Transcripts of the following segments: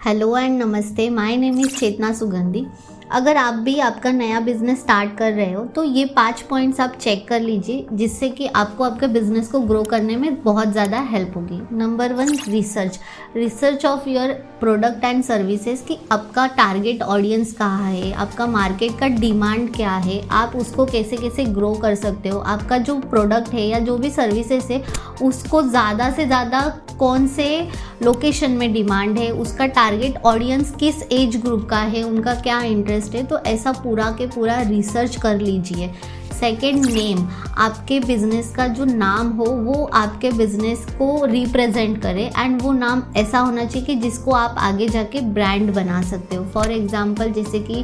Hello and नमस्ते, my name is चेतना सुगंधी। अगर आप भी आपका नया बिजनेस स्टार्ट कर रहे हो तो ये 5 पॉइंट्स आप चेक कर लीजिए, जिससे कि आपको आपके बिजनेस को ग्रो करने में बहुत ज़्यादा हेल्प होगी। Number 1, research of your product and services कि आपका टारगेट ऑडियंस कहाँ है, आपका मार्केट का डिमांड क्या है, आप उसको कैसे कैसे ग्रो कर सकते हो। आपका जो प्रोडक्ट है या जो भी सर्विसेज है उसको ज़्यादा से ज़्यादा कौन से लोकेशन में डिमांड है, उसका टारगेट ऑडियंस किस एज ग्रुप का है, उनका क्या इंटरेस्ट है, तो ऐसा पूरा के पूरा रिसर्च कर लीजिए। सेकेंड, नेम, आपके बिजनेस का जो नाम हो वो आपके बिजनेस को रिप्रेजेंट करे एंड वो नाम ऐसा होना चाहिए कि जिसको आप आगे जाके ब्रांड बना सकते हो। फॉर एग्जांपल जैसे कि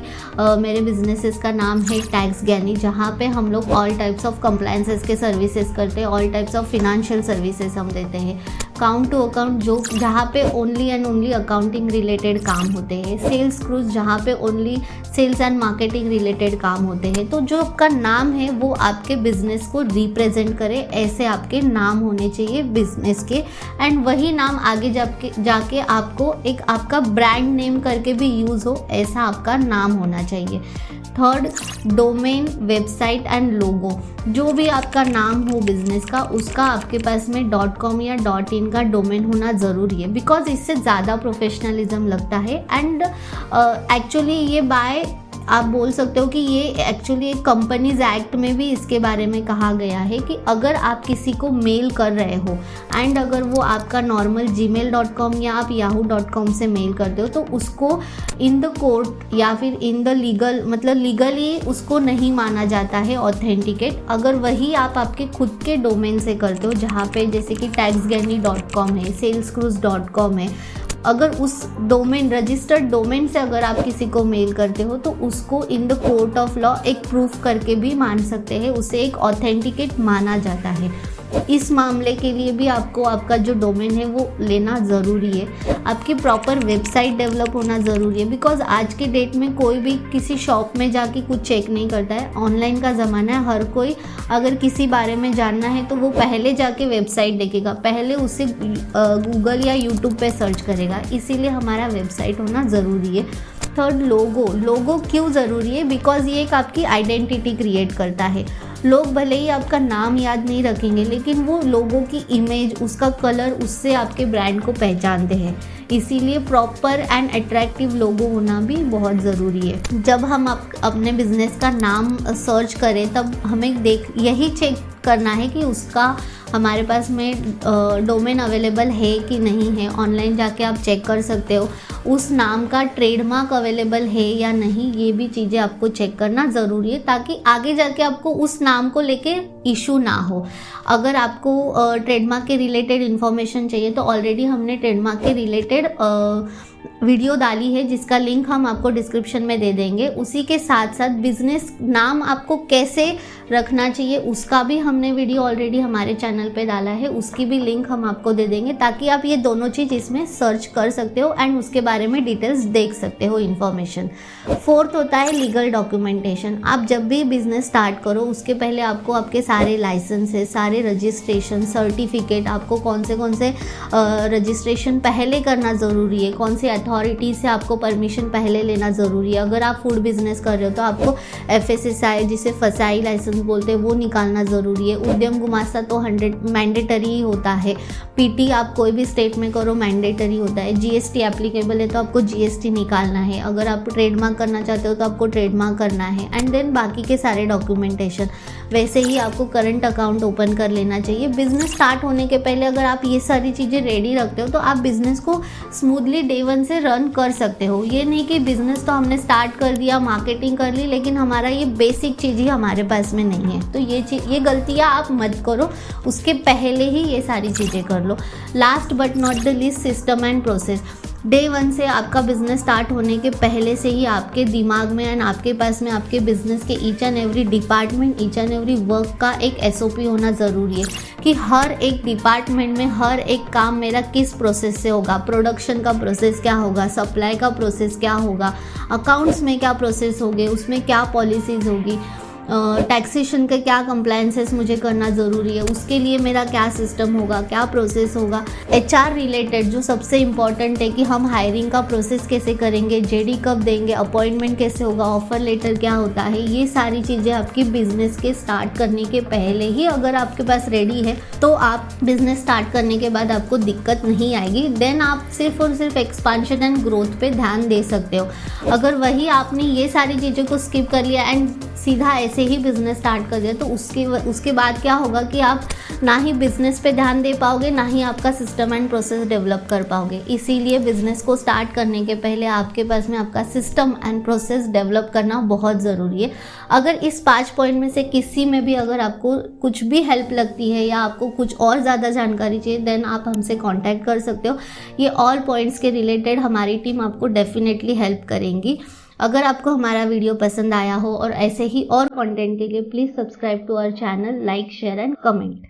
मेरे बिजनेसेस का नाम है टैक्स ज्ञानी, जहाँ पे हम लोग ऑल टाइप्स ऑफ कंप्लायंसेस के सर्विसेज करते हैं, all types of financial services हम देते हैं। काउंट टू अकाउंट, जो जहाँ पे only and only accounting related काम होते हैं। सेल्स क्रूज, जहाँ पे only sales and marketing related काम होते हैं। तो जो आपका नाम है वो आपके बिजनेस को रिप्रेजेंट करे, ऐसे आपके नाम होने चाहिए बिजनेस के, एंड वही नाम आगे जाके आपको एक आपका ब्रांड नेम करके भी यूज़ हो, ऐसा आपका नाम होना चाहिए। Third, domain, website and logo. जो भी आपका नाम हो बिजनेस का, उसका आपके पास में .com या .in का डोमेन होना ज़रूरी है, बिकॉज इससे ज़्यादा प्रोफेशनलिज्म लगता है। एंड एक्चुअली ये बाय आप बोल सकते हो कि ये एक्चुअली एक कंपनीज एक्ट में भी इसके बारे में कहा गया है कि अगर आप किसी को मेल कर रहे हो एंड अगर वो आपका नॉर्मल gmail.com या आप yahoo.com से मेल करते हो तो उसको इन द कोर्ट या फिर इन द लीगल, मतलब लीगली उसको नहीं माना जाता है ऑथेंटिकेट। अगर वही आप आपके खुद के डोमेन से करते हो, जहाँ पे जैसे कि taxgani.com है, salescruise.com है, अगर उस डोमेन, रजिस्टर्ड डोमेन से अगर आप किसी को मेल करते हो तो उसको in the court of law एक प्रूफ करके भी मान सकते हैं, उसे एक ऑथेंटिकेट माना जाता है। इस मामले के लिए भी आपको आपका जो डोमेन है वो लेना ज़रूरी है। आपकी प्रॉपर वेबसाइट डेवलप होना ज़रूरी है, बिकॉज आज के डेट में कोई भी किसी शॉप में जाके कुछ चेक नहीं करता है। ऑनलाइन का ज़माना है, हर कोई अगर किसी बारे में जानना है तो वो पहले जाके वेबसाइट देखेगा, पहले उसे गूगल या यूट्यूब पे सर्च करेगा, इसीलिए हमारा वेबसाइट होना ज़रूरी है। थर्ड, लोगो क्यों ज़रूरी है? बिकॉज ये एक आपकी आइडेंटिटी क्रिएट करता है। लोग भले ही आपका नाम याद नहीं रखेंगे, लेकिन वो लोगों की इमेज, उसका कलर, उससे आपके ब्रांड को पहचानते हैं। इसीलिए प्रॉपर एंड अट्रैक्टिव लोगो होना भी बहुत ज़रूरी है। जब हम अपने बिजनेस का नाम सर्च करें तब हमें यही चेक करना है कि उसका हमारे पास में डोमेन अवेलेबल है कि नहीं है। ऑनलाइन जाके आप चेक कर सकते हो उस नाम का ट्रेडमार्क अवेलेबल है या नहीं, ये भी चीज़ें आपको चेक करना ज़रूरी है, ताकि आगे जाके आपको उस नाम को लेके इशू ना हो। अगर आपको ट्रेडमार्क के रिलेटेड इन्फॉर्मेशन चाहिए तो ऑलरेडी हमने ट्रेडमार्क के रिलेटेड वीडियो डाली है, जिसका लिंक हम आपको डिस्क्रिप्शन में दे देंगे। उसी के साथ साथ बिजनेस नाम आपको कैसे रखना चाहिए उसका भी हमने वीडियो ऑलरेडी हमारे चैनल पे डाला है, उसकी भी लिंक हम आपको दे देंगे, ताकि आप ये दोनों चीज़ इसमें सर्च कर सकते हो एंड उसके बारे में डिटेल्स देख सकते हो, इन्फॉर्मेशन। फोर्थ होता है लीगल डॉक्यूमेंटेशन। आप जब भी बिजनेस स्टार्ट करो उसके पहले आपको आपके सारे लाइसेंसेस, सारे रजिस्ट्रेशन, सर्टिफिकेट, आपको कौन से रजिस्ट्रेशन पहले करना ज़रूरी है, कौन से अथॉरिटी से आपको परमिशन पहले लेना ज़रूरी है। अगर आप फूड बिजनेस कर रहे हो तो आपको FSSAI, जिसे फसाई लाइसेंस बोलते हैं, वो निकालना ज़रूरी है। उद्यम गुमास्ता तो 100 मैंडेटरी ही होता है। PT आप कोई भी स्टेट में करो मैंडेटरी होता है। GST एप्लीकेबल है तो आपको GST निकालना है। अगर आप ट्रेडमार्क करना चाहते हो तो आपको ट्रेडमार्क करना है, एंड देन बाकी के सारे डॉक्यूमेंटेशन। वैसे ही आपको करंट अकाउंट ओपन कर लेना चाहिए। बिजनेस स्टार्ट होने के पहले अगर आप ये सारी चीज़ें रेडी रखते हो तो आप बिजनेस को स्मूथली डे 1 से रन कर सकते हो। ये नहीं कि बिजनेस तो हमने स्टार्ट कर दिया, मार्केटिंग कर ली, लेकिन हमारा ये बेसिक चीज़ ही हमारे पास में नहीं है। तो ये गलतियाँ आप मत करो, उसके पहले ही ये सारी चीज़ें कर लो। Last but not the least, system and process. Day 1 से आपका बिजनेस स्टार्ट होने के पहले से ही आपके दिमाग में एंड आपके पास में आपके बिजनेस के each and every department, each and every work का एक SOP होना ज़रूरी है कि हर एक डिपार्टमेंट में हर एक काम मेरा किस प्रोसेस से होगा। प्रोडक्शन का प्रोसेस क्या होगा, सप्लाई का प्रोसेस क्या होगा, अकाउंट्स में क्या प्रोसेस होंगे, उसमें क्या पॉलिसीज़ होगी, टैक्सेशन का क्या कंप्लायंसेस मुझे करना ज़रूरी है, उसके लिए मेरा क्या सिस्टम होगा, क्या प्रोसेस होगा, HR रिलेटेड जो सबसे इम्पॉर्टेंट है कि हम हायरिंग का प्रोसेस कैसे करेंगे, JD कब देंगे, अपॉइंटमेंट कैसे होगा, ऑफर लेटर क्या होता है, ये सारी चीज़ें आपकी बिजनेस के स्टार्ट करने के पहले ही अगर आपके पास रेडी है तो आप बिजनेस स्टार्ट करने के बाद आपको दिक्कत नहीं आएगी। देन आप सिर्फ और सिर्फ एक्सपांशन एंड ग्रोथ पे ध्यान दे सकते हो। अगर वही आपने ये सारी चीज़ों को स्किप कर लिया एंड सीधा ऐसे ही बिजनेस स्टार्ट कर दिया तो उसके बाद क्या होगा कि आप ना ही बिजनेस पे ध्यान दे पाओगे, ना ही आपका सिस्टम एंड प्रोसेस डेवलप कर पाओगे। इसीलिए बिजनेस को स्टार्ट करने के पहले आपके पास में आपका सिस्टम एंड प्रोसेस डेवलप करना बहुत ज़रूरी है। अगर इस 5 पॉइंट में से किसी में भी अगर आपको कुछ भी हेल्प लगती है या आपको कुछ और ज़्यादा जानकारी चाहिए देन आप हमसे कॉन्टैक्ट कर सकते हो। ये ऑल पॉइंट्स के रिलेटेड हमारी टीम आपको डेफिनेटली हेल्प करेंगी। अगर आपको हमारा वीडियो पसंद आया हो और ऐसे ही और कंटेंट के लिए please subscribe to our channel, like, share and comment.